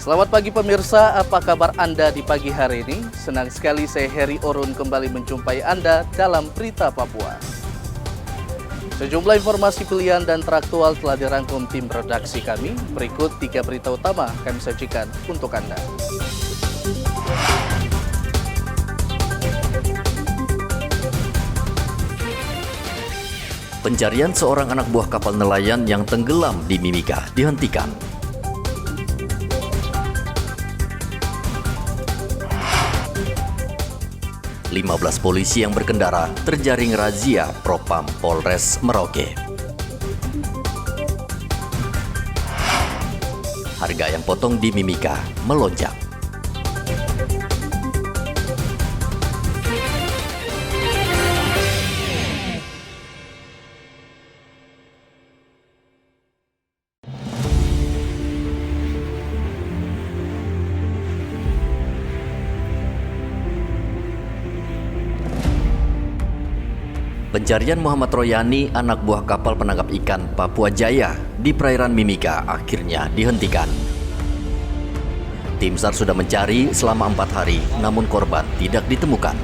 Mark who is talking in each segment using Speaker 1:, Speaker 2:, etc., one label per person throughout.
Speaker 1: Selamat pagi pemirsa, apa kabar Anda di pagi hari ini? Senang sekali saya Heri Orun kembali menjumpai Anda dalam Berita Papua. Sejumlah informasi pilihan dan teraktual telah dirangkum tim redaksi kami. Berikut 3 berita utama kami sajikan untuk Anda.
Speaker 2: Pencarian seorang anak buah kapal nelayan yang tenggelam di Mimika dihentikan. Lima 15 polisi yang berkendara terjaring razia Propam Polres Merauke. Harga ayam potong di Mimika melonjak. Pencarian Muhammad Royani, anak buah kapal penangkap ikan Papua Jaya di perairan Mimika akhirnya dihentikan. Tim SAR sudah mencari selama 4 hari, namun korban tidak ditemukan.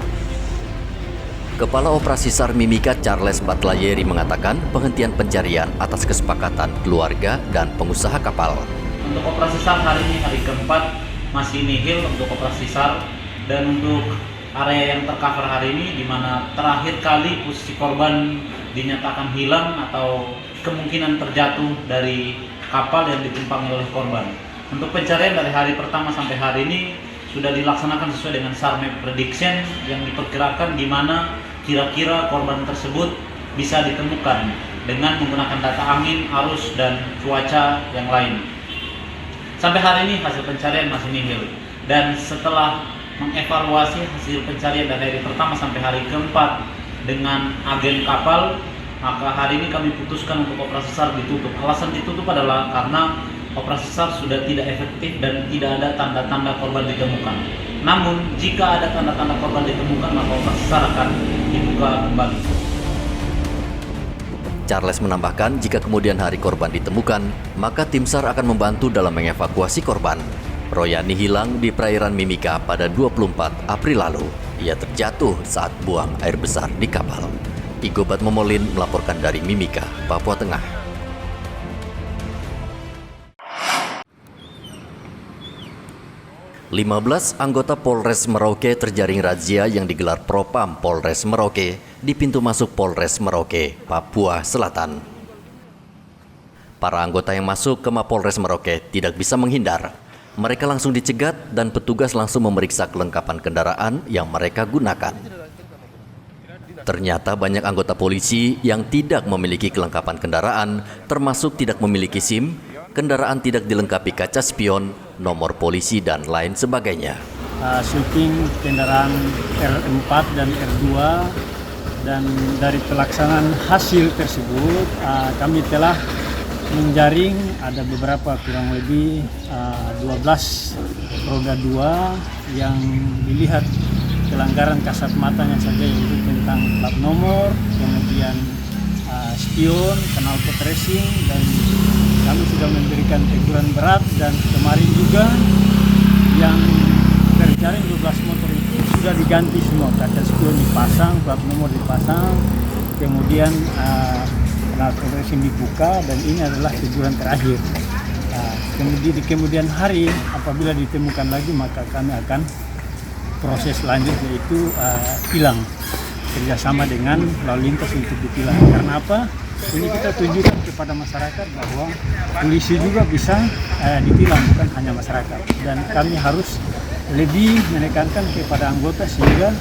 Speaker 2: Kepala Operasi SAR Mimika Charles Batlayeri mengatakan penghentian pencarian atas kesepakatan keluarga dan pengusaha kapal.
Speaker 3: Untuk operasi SAR hari ini hari keempat masih nihil untuk operasi SAR, dan untuk area yang tercover hari ini di mana terakhir kali posisi korban dinyatakan hilang atau kemungkinan terjatuh dari kapal yang ditumpangi oleh korban. Untuk pencarian dari hari pertama sampai hari ini sudah dilaksanakan sesuai dengan SAR map prediction yang diperkirakan di mana kira-kira korban tersebut bisa ditemukan dengan menggunakan data angin, arus, dan cuaca yang lain. Sampai hari ini hasil pencarian masih nihil, dan setelah mengevaluasi hasil pencarian dari hari pertama sampai hari keempat dengan agen kapal, maka hari ini kami putuskan untuk operasi SAR ditutup. Alasan ditutup adalah karena operasi SAR sudah tidak efektif dan tidak ada tanda-tanda korban ditemukan. Namun jika ada tanda-tanda korban ditemukan, maka operasi SAR akan dibuka kembali.
Speaker 2: Charles menambahkan jika kemudian hari korban ditemukan, maka tim SAR akan membantu dalam mengevakuasi korban. Royani hilang di perairan Mimika pada 24 April lalu. Ia terjatuh saat buang air besar di kapal. Igobat Momolin melaporkan dari Mimika, Papua Tengah. Belas anggota Polres Merauke terjaring razia yang digelar Propam Polres Merauke di pintu masuk Polres Merauke, Papua Selatan. Para anggota yang masuk ke Mapolres Merauke tidak bisa menghindar. Mereka langsung dicegat dan petugas langsung memeriksa kelengkapan kendaraan yang mereka gunakan. Ternyata banyak anggota polisi yang tidak memiliki kelengkapan kendaraan, termasuk tidak memiliki SIM, kendaraan tidak dilengkapi kaca spion, nomor polisi, dan lain sebagainya.
Speaker 4: Sweeping kendaraan R4 dan R2, dan dari pelaksanaan hasil tersebut kami telah menjaring ada beberapa kurang lebih 12 roda 2 yang dilihat pelanggaran kasat matanya saja, yaitu tentang plat nomor, kemudian spion, knalpot racing, dan kami sudah memberikan teguran berat. Dan kemarin juga yang terjaring 12 motor itu sudah diganti semua, kaca spion dipasang, plat nomor dipasang, kemudian racing dibuka, dan ini adalah teguran terakhir. Kemudian di kemudian hari apabila ditemukan lagi, maka kami akan proses lanjut, yaitu tilang, kerjasama dengan lalu lintas untuk ditilang. Karena apa? Ini kita tunjukkan kepada masyarakat bahwa polisi juga bisa ditilang, bukan hanya masyarakat. Dan kami harus lebih menekankan kepada anggota sehingga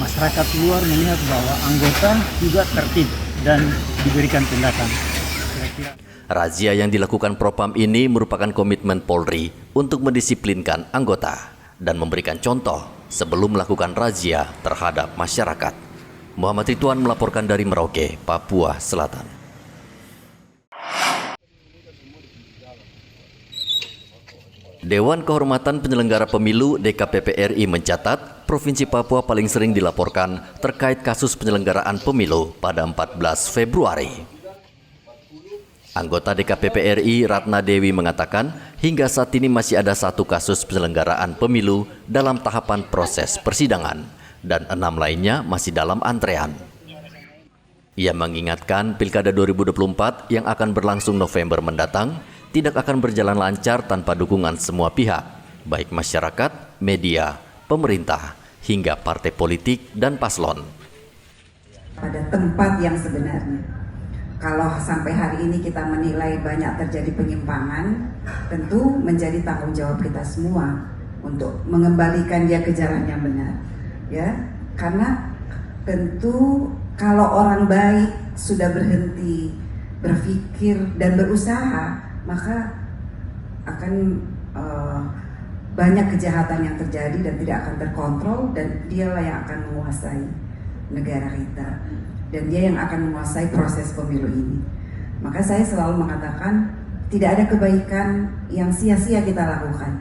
Speaker 4: masyarakat luar melihat bahwa anggota juga tertib dan diberikan tindakan.
Speaker 2: Razia yang dilakukan Propam ini merupakan komitmen Polri untuk mendisiplinkan anggota dan memberikan contoh sebelum melakukan razia terhadap masyarakat. Muhammad Ridwan melaporkan dari Merauke, Papua Selatan. Dewan Kehormatan Penyelenggara Pemilu DKPP RI mencatat Provinsi Papua paling sering dilaporkan terkait kasus penyelenggaraan pemilu pada 14 Februari. Anggota DKPP RI Ratna Dewi mengatakan hingga saat ini masih ada 1 kasus penyelenggaraan pemilu dalam tahapan proses persidangan dan 6 lainnya masih dalam antrean. Ia mengingatkan Pilkada 2024 yang akan berlangsung November mendatang tidak akan berjalan lancar tanpa dukungan semua pihak, baik masyarakat, media, pemerintah, hingga partai politik dan paslon.
Speaker 5: Pada tempat yang sebenarnya. Kalau sampai hari ini kita menilai banyak terjadi penyimpangan, tentu menjadi tanggung jawab kita semua untuk mengembalikan dia ke jalan yang benar. Ya, karena tentu kalau orang baik sudah berhenti berpikir dan berusaha, maka akan banyak kejahatan yang terjadi dan tidak akan terkontrol, dan dialah yang akan menguasai negara kita, dan dia yang akan menguasai proses pemilu ini. Maka saya selalu mengatakan tidak ada kebaikan yang sia-sia kita lakukan.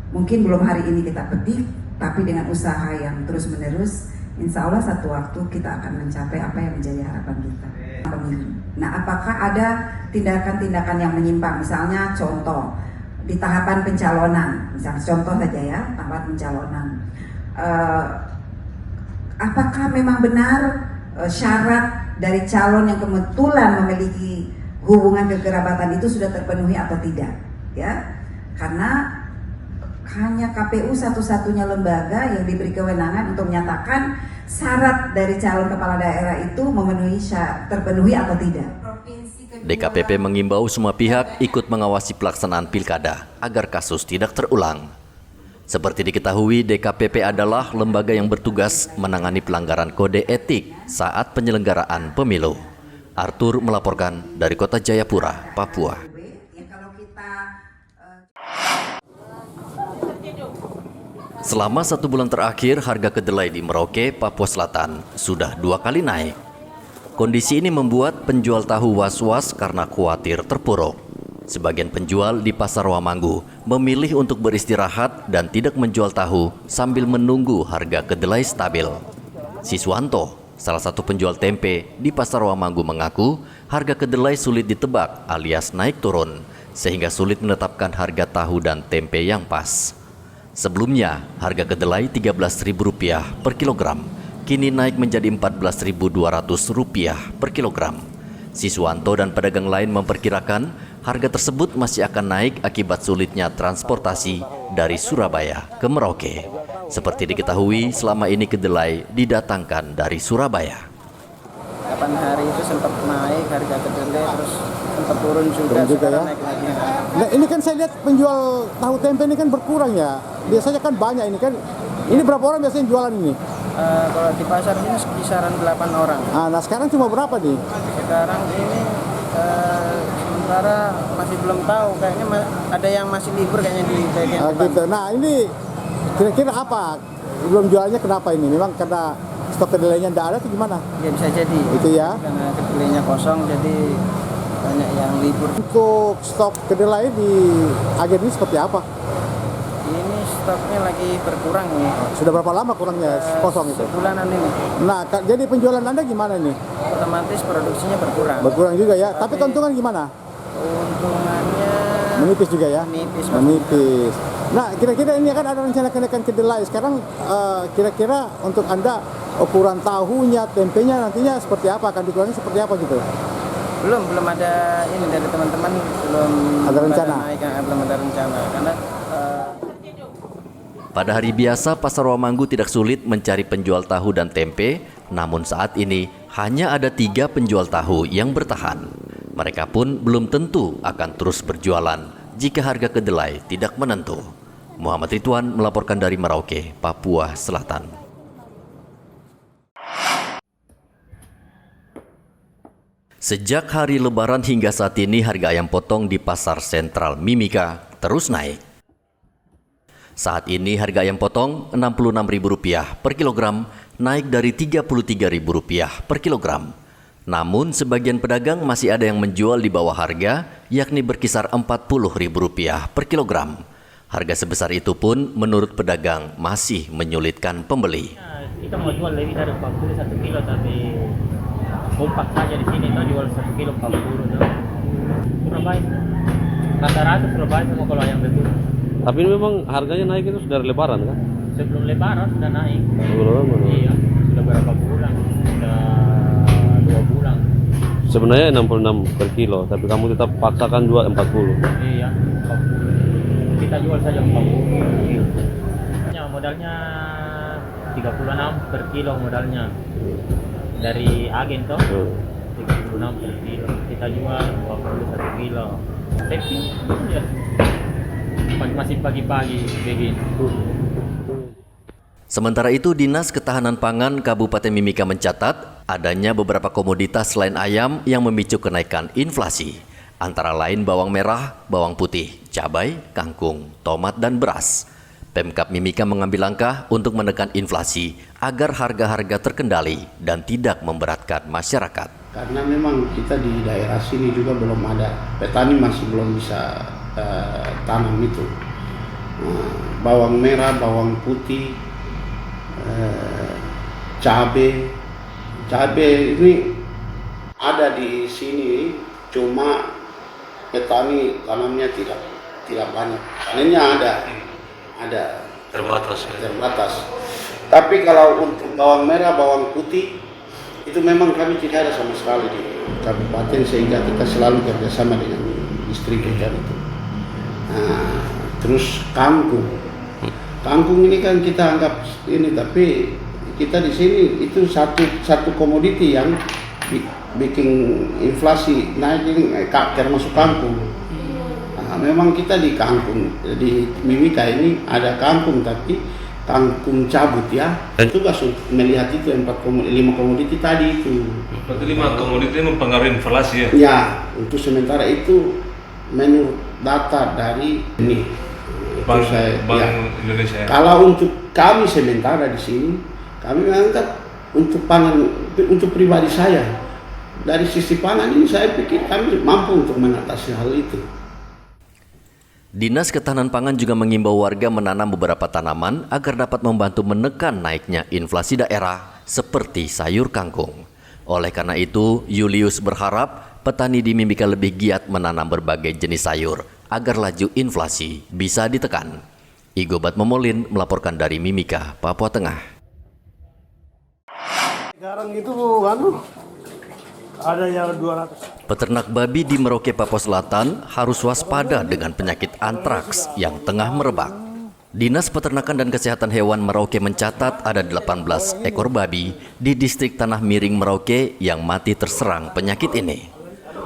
Speaker 5: Mungkin belum hari ini kita petik, tapi dengan usaha yang terus-menerus, insya Allah satu waktu kita akan mencapai apa yang menjadi harapan kita. Nah, apakah ada tindakan-tindakan yang menyimpang? Misalnya contoh, di tahapan pencalonan, misalnya contoh saja ya, tahapan pencalonan. Apakah memang benar syarat dari calon yang kebetulan memiliki hubungan kekerabatan itu sudah terpenuhi atau tidak? Ya, karena hanya KPU satu-satunya lembaga yang diberi kewenangan untuk menyatakan syarat dari calon kepala daerah itu terpenuhi atau tidak.
Speaker 2: DKPP mengimbau semua pihak ikut mengawasi pelaksanaan pilkada agar kasus tidak terulang. Seperti diketahui, DKPP adalah lembaga yang bertugas menangani pelanggaran kode etik saat penyelenggaraan pemilu. Arthur melaporkan dari Kota Jayapura, Papua. Selama 1 bulan terakhir, harga kedelai di Merauke, Papua Selatan sudah 2 kali naik. Kondisi ini membuat penjual tahu was-was karena khawatir terpuruk. Sebagian penjual di Pasar Wamanggu memilih untuk beristirahat dan tidak menjual tahu sambil menunggu harga kedelai stabil. Siswanto, salah satu penjual tempe di Pasar Wamanggu, mengaku harga kedelai sulit ditebak alias naik turun, sehingga sulit menetapkan harga tahu dan tempe yang pas. Sebelumnya, harga kedelai Rp13.000 per kilogram, kini naik menjadi Rp14.200 per kilogram. Siswanto dan pedagang lain memperkirakan harga tersebut masih akan naik akibat sulitnya transportasi dari Surabaya ke Merauke. Seperti diketahui, selama ini kedelai didatangkan dari Surabaya.
Speaker 6: 8 hari itu sempat naik harga kedelai, terus sempat turun juga ya? Naik lagi.
Speaker 7: Nah, ini kan saya lihat penjual tahu tempe ini kan berkurang ya. Biasanya kan banyak ini kan. Ini berapa orang biasanya jualan ini?
Speaker 6: Kalau di pasar ini kisaran 8 orang.
Speaker 7: Nah, sekarang cuma berapa nih?
Speaker 6: Sekarang ini sementara masih belum tahu, kayaknya ada yang masih libur kayaknya di bagian depan.
Speaker 7: Gitu. Nah, ini kira-kira apa? Belum jualnya kenapa ini? Memang karena stok kedelainya tidak ada atau gimana?
Speaker 6: Ya bisa jadi.
Speaker 7: Itu ya.
Speaker 6: Karena kedelainya kosong, jadi banyak yang libur.
Speaker 7: Untuk stok kedelai di agen ini seperti apa?
Speaker 6: Ini stoknya lagi berkurang nih.
Speaker 7: Sudah berapa lama kurangnya kosong itu?
Speaker 6: Sebulanan ini.
Speaker 7: Nah, jadi penjualan Anda gimana nih?
Speaker 6: Otomatis produksinya berkurang.
Speaker 7: Berkurang juga ya. Tapi keuntungan gimana?
Speaker 6: Keuntungannya
Speaker 7: menipis juga ya? Menipis. Nah, kira-kira ini kan ada rencana kenaikan kedelai. Sekarang kira-kira untuk Anda ukuran tahunya, tempenya nantinya seperti apa? Akan dikurangi seperti apa gitu?
Speaker 6: Belum ada ini dari teman-teman, belum
Speaker 7: ada rencana.
Speaker 6: Belum ada rencana karena
Speaker 2: pada hari biasa, Pasar Wamanggu tidak sulit mencari penjual tahu dan tempe, namun saat ini hanya ada 3 penjual tahu yang bertahan. Mereka pun belum tentu akan terus berjualan jika harga kedelai tidak menentu. Muhammad Ridwan melaporkan dari Merauke, Papua Selatan. Sejak hari Lebaran hingga saat ini, harga ayam potong di Pasar Sentral Mimika terus naik. Saat ini harga ayam potong Rp66.000 per kilogram, naik dari Rp33.000 per kilogram. Namun sebagian pedagang masih ada yang menjual di bawah harga, yakni berkisar Rp40.000 per kilogram. Harga sebesar itu pun menurut pedagang masih menyulitkan pembeli.
Speaker 8: Kita mau jual lebih dari 40 1 kilo, tapi kompak saja di sini tuh jual 1 kilo 40 tuh. baik. Rata-rata Surabaya semua kalau ayam betul.
Speaker 9: Tapi ini memang harganya naik itu sudah dari lebaran kan?
Speaker 8: Sebelum lebaran sudah naik.
Speaker 9: Belum.
Speaker 8: Iya, sudah berapa bulan? Sudah 2 bulan.
Speaker 9: Sebenarnya 66 per kilo, tapi kamu tetap paksakan jual 40.
Speaker 8: Iya, 40. Kita jual saja 40. Modalnya 36 per kilo modalnya. Dari agen toh. 36 per kilo. Kita jual 21 kilo. Tapi ya masih pagi-pagi begini.
Speaker 2: Sementara itu, Dinas Ketahanan Pangan Kabupaten Mimika mencatat adanya beberapa komoditas selain ayam yang memicu kenaikan inflasi, antara lain bawang merah, bawang putih, cabai, kangkung, tomat, dan beras. Pemkab Mimika mengambil langkah untuk menekan inflasi agar harga-harga terkendali dan tidak memberatkan masyarakat.
Speaker 10: Karena memang kita di daerah sini juga belum ada, petani masih belum bisa tanam itu. Bawang merah, bawang putih, cabai ini ada di sini, cuma petani tanamnya tidak banyak. Panennya ada terbatas. Tapi kalau untuk bawang merah, bawang putih itu memang kami tidak ada sama sekali di kabupaten, sehingga kita selalu kerjasama dengan distributor itu. Nah, terus kangkung ini kan kita anggap ini, tapi kita di sini itu satu komoditi yang bikin inflasi naik ini, termasuk kangkung. Nah, memang kita di kangkung, di Mimika ini ada kangkung, tapi kangkung cabut ya. Tugas untuk melihat itu 5 komoditi tadi itu.
Speaker 11: Berarti 5 komoditi mempengaruhi inflasi ya?
Speaker 10: Ya, untuk sementara itu menurut data dari ini
Speaker 11: Bank Indonesia.
Speaker 10: Kalau untuk kami sementara di sini, kami menganggap untuk pangan, untuk pribadi saya, dari sisi pangan ini saya pikir kami mampu untuk mengatasi hal itu.
Speaker 2: Dinas Ketahanan Pangan juga mengimbau warga menanam beberapa tanaman agar dapat membantu menekan naiknya inflasi daerah seperti sayur kangkung. Oleh karena itu, Julius berharap petani di Mimika lebih giat menanam berbagai jenis sayur agar laju inflasi bisa ditekan. Igobat Momolin melaporkan dari Mimika, Papua Tengah.
Speaker 6: Sekarang itu ada yang 200.
Speaker 2: Peternak babi di Merauke, Papua Selatan harus waspada dengan penyakit antraks yang tengah merebak. Dinas Peternakan dan Kesehatan Hewan Merauke mencatat ada 18 ekor babi di distrik Tanah Miring, Merauke yang mati terserang penyakit ini.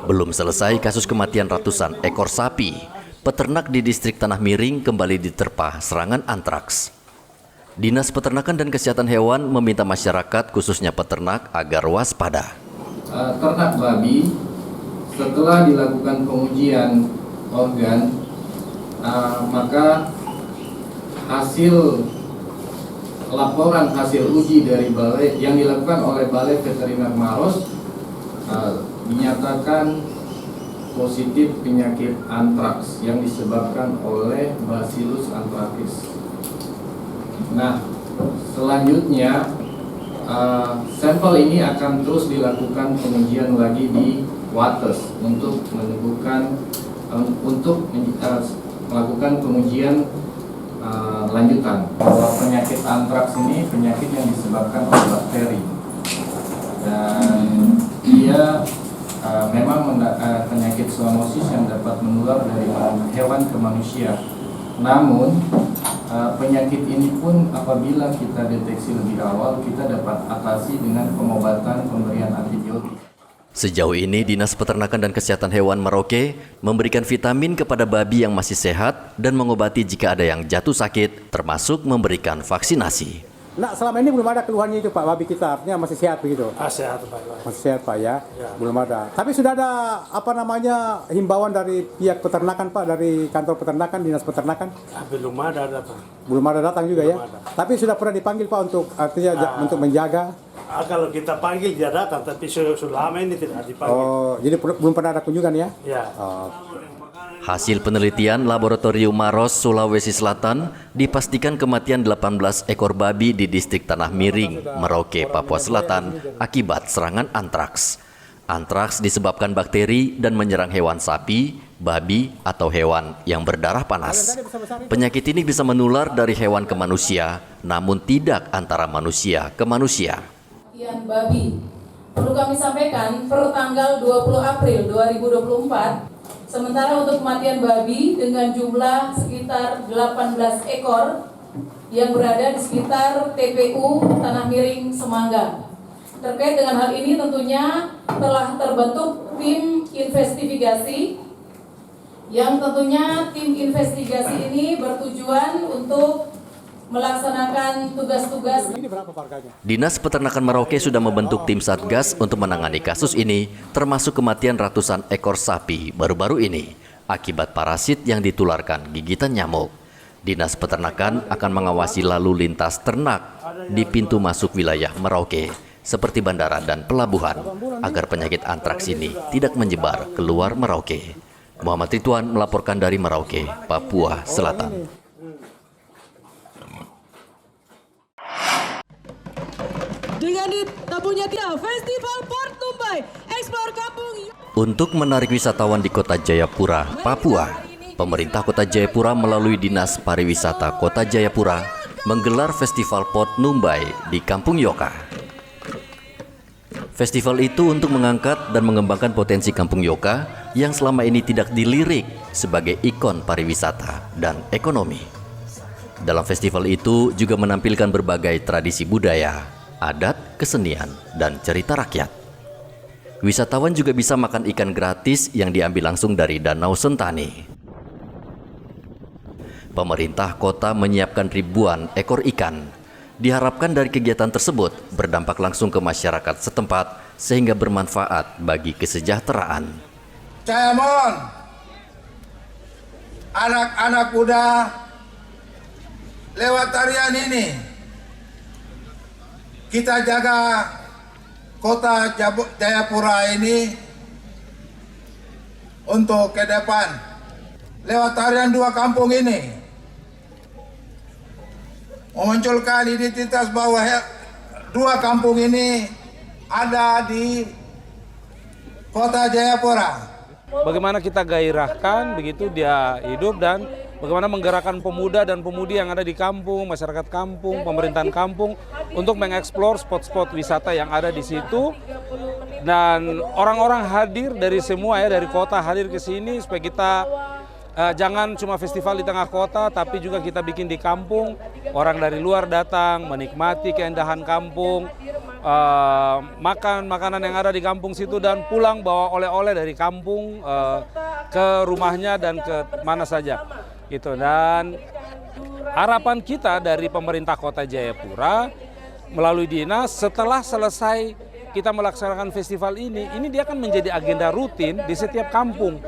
Speaker 2: Belum selesai kasus kematian ratusan ekor sapi, peternak di distrik Tanah Miring kembali diterpa serangan antraks. Dinas Peternakan dan Kesehatan Hewan meminta masyarakat, khususnya peternak, agar waspada.
Speaker 12: Ternak babi setelah dilakukan pengujian organ, maka laporan hasil uji dari balai yang dilakukan oleh Balai Veteriner Maros dinyatakan positif penyakit antraks yang disebabkan oleh Bacillus anthracis. Nah, selanjutnya sampel ini akan terus dilakukan pengujian lagi di Wates untuk melakukan pengujian lanjutan. Bahwa penyakit antraks ini penyakit yang disebabkan oleh bakteri, dan dia memang penyakit zoonosis yang dapat menular dari hewan ke manusia. Namun penyakit ini pun apabila kita deteksi lebih awal, kita dapat atasi dengan pengobatan pemberian antibiotik.
Speaker 2: Sejauh ini, Dinas Peternakan dan Kesehatan Hewan Merauke memberikan vitamin kepada babi yang masih sehat dan mengobati jika ada yang jatuh sakit, termasuk memberikan vaksinasi.
Speaker 7: Nah, selama ini belum ada keluhannya itu Pak, babi kita artinya masih sehat begitu?
Speaker 4: Sehat Pak.
Speaker 7: Masih sehat Pak ya? Belum ada. Tapi sudah ada himbauan dari pihak peternakan Pak, dari kantor peternakan, Dinas Peternakan?
Speaker 4: Belum ada datang.
Speaker 7: Belum ada datang juga ya? Tapi sudah pernah dipanggil Pak untuk untuk menjaga?
Speaker 4: Kalau kita panggil dia datang, tapi sudah lama ini tidak dipanggil.
Speaker 7: Oh, jadi belum pernah ada kunjungan ya?
Speaker 4: Ya.
Speaker 2: Hasil penelitian Laboratorium Maros, Sulawesi Selatan dipastikan kematian 18 ekor babi di distrik Tanah Miring, Merauke, Papua Selatan akibat serangan antraks. Antraks disebabkan bakteri dan menyerang hewan sapi, babi, atau hewan yang berdarah panas. Penyakit ini bisa menular dari hewan ke manusia, namun tidak antara manusia ke manusia.
Speaker 13: Babi. Perlu kami sampaikan, per tanggal 20 April 2024, sementara untuk kematian babi dengan jumlah sekitar 18 ekor yang berada di sekitar TPU Tanah Miring, Semangga. Terkait dengan hal ini tentunya telah terbentuk tim investigasi yang tentunya tim investigasi ini bertujuan untuk melaksanakan tugas-tugas.
Speaker 2: Dinas Peternakan Merauke sudah membentuk tim Satgas untuk menangani kasus ini, termasuk kematian ratusan ekor sapi baru-baru ini akibat parasit yang ditularkan gigitan nyamuk. Dinas Peternakan akan mengawasi lalu lintas ternak di pintu masuk wilayah Merauke, seperti bandara dan pelabuhan, agar penyakit antraks ini tidak menyebar keluar Merauke. Muhammad Ridwan melaporkan dari Merauke, Papua Selatan.
Speaker 14: Dengan ditabuhnya Festival Port Numbai, Explore Kampung.
Speaker 2: Untuk menarik wisatawan di Kota Jayapura, Papua, pemerintah Kota Jayapura melalui Dinas Pariwisata Kota Jayapura menggelar Festival Port Numbai di Kampung Yoka. Festival itu untuk mengangkat dan mengembangkan potensi Kampung Yoka yang selama ini tidak dilirik sebagai ikon pariwisata dan ekonomi. Dalam festival itu juga menampilkan berbagai tradisi budaya, adat, kesenian, dan cerita rakyat. Wisatawan juga bisa makan ikan gratis yang diambil langsung dari Danau Sentani. Pemerintah kota menyiapkan ribuan ekor ikan. Diharapkan dari kegiatan tersebut berdampak langsung ke masyarakat setempat sehingga bermanfaat bagi kesejahteraan.
Speaker 15: Saya mohon anak-anak muda lewat tarian ini kita jaga Kota Jayapura ini untuk ke depan. Lewat tarian dua kampung ini memunculkan identitas bahwa dua kampung ini ada di Kota Jayapura.
Speaker 16: Bagaimana kita gairahkan begitu dia hidup dan bagaimana menggerakkan pemuda dan pemudi yang ada di kampung, masyarakat kampung, pemerintahan kampung untuk mengeksplor spot-spot wisata yang ada di situ. Dan orang-orang hadir dari semua dari kota hadir ke sini supaya kita jangan cuma festival di tengah kota, tapi juga kita bikin di kampung. Orang dari luar datang, menikmati keindahan kampung, makan makanan yang ada di kampung situ, dan pulang bawa oleh-oleh dari kampung ke rumahnya dan ke mana saja. Gitu. Dan harapan kita dari pemerintah Kota Jayapura melalui dinas, setelah selesai kita melaksanakan festival ini dia akan menjadi agenda rutin di setiap kampung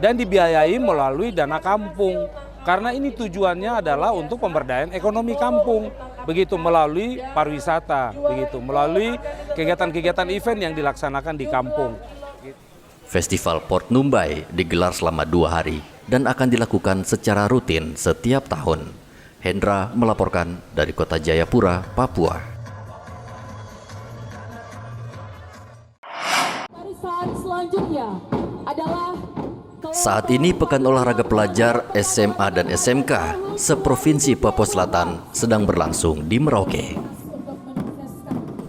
Speaker 16: dan dibiayai melalui dana kampung. Karena ini tujuannya adalah untuk pemberdayaan ekonomi kampung, begitu melalui pariwisata, begitu melalui kegiatan-kegiatan event yang dilaksanakan di kampung.
Speaker 2: Festival Port Numbai digelar selama 2 hari dan akan dilakukan secara rutin setiap tahun. Hendra melaporkan dari Kota Jayapura, Papua.
Speaker 14: Barisan selanjutnya adalah
Speaker 2: Saat ini Pekan Olahraga Pelajar SMA dan SMK seprovinsi Papua Selatan sedang berlangsung di Merauke.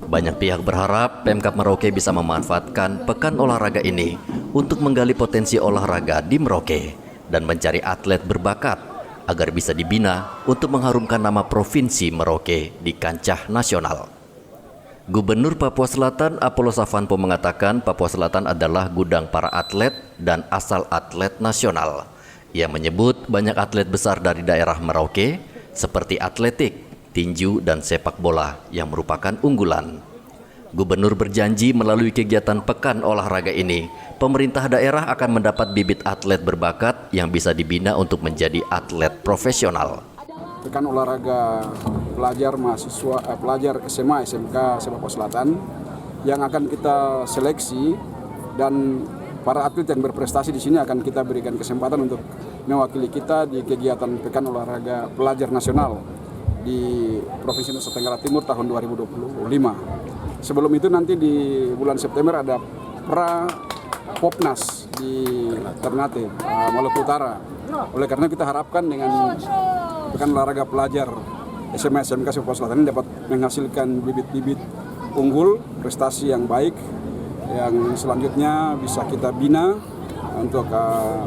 Speaker 2: Banyak pihak berharap Pemkab Merauke bisa memanfaatkan Pekan Olahraga ini untuk menggali potensi olahraga di Merauke dan mencari atlet berbakat agar bisa dibina untuk mengharumkan nama Provinsi Merauke di kancah nasional. Gubernur Papua Selatan Apollo Savanpo mengatakan Papua Selatan adalah gudang para atlet dan asal atlet nasional. Ia menyebut banyak atlet besar dari daerah Merauke seperti atletik, tinju, dan sepak bola yang merupakan unggulan. Gubernur berjanji melalui kegiatan Pekan Olahraga ini, pemerintah daerah akan mendapat bibit atlet berbakat yang bisa dibina untuk menjadi atlet profesional.
Speaker 17: Pekan Olahraga pelajar SMA SMK Papua Selatan yang akan kita seleksi, dan para atlet yang berprestasi di sini akan kita berikan kesempatan untuk mewakili kita di kegiatan Pekan Olahraga Pelajar Nasional di Provinsi Nusa Tenggara Timur tahun 2025. Sebelum itu nanti di bulan September ada Popnas di Ternate, Maluku Utara. Oleh karena kita harapkan dengan pekan olahraga pelajar SMA SMK Papua Selatan ini dapat menghasilkan bibit-bibit unggul, prestasi yang baik, yang selanjutnya bisa kita bina untuk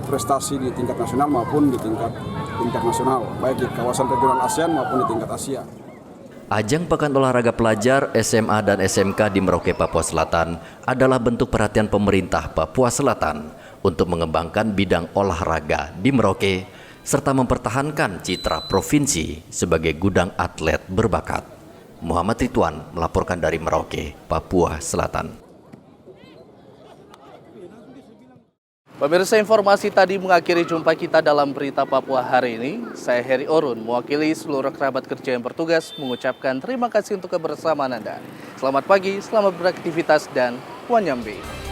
Speaker 17: prestasi di tingkat nasional maupun di tingkat internasional, baik di kawasan regional ASEAN maupun di tingkat Asia.
Speaker 2: Ajang Pekan Olahraga Pelajar SMA dan SMK di Merauke, Papua Selatan adalah bentuk perhatian pemerintah Papua Selatan untuk mengembangkan bidang olahraga di Merauke serta mempertahankan citra provinsi sebagai gudang atlet berbakat. Muhammad Ridwan melaporkan dari Merauke, Papua Selatan.
Speaker 1: Pemirsa, informasi tadi mengakhiri jumpa kita dalam Berita Papua hari ini. Saya Heri Orun, mewakili seluruh kerabat kerja yang bertugas, mengucapkan terima kasih untuk kebersamaan Anda. Selamat pagi, selamat beraktivitas, dan Wanyambe.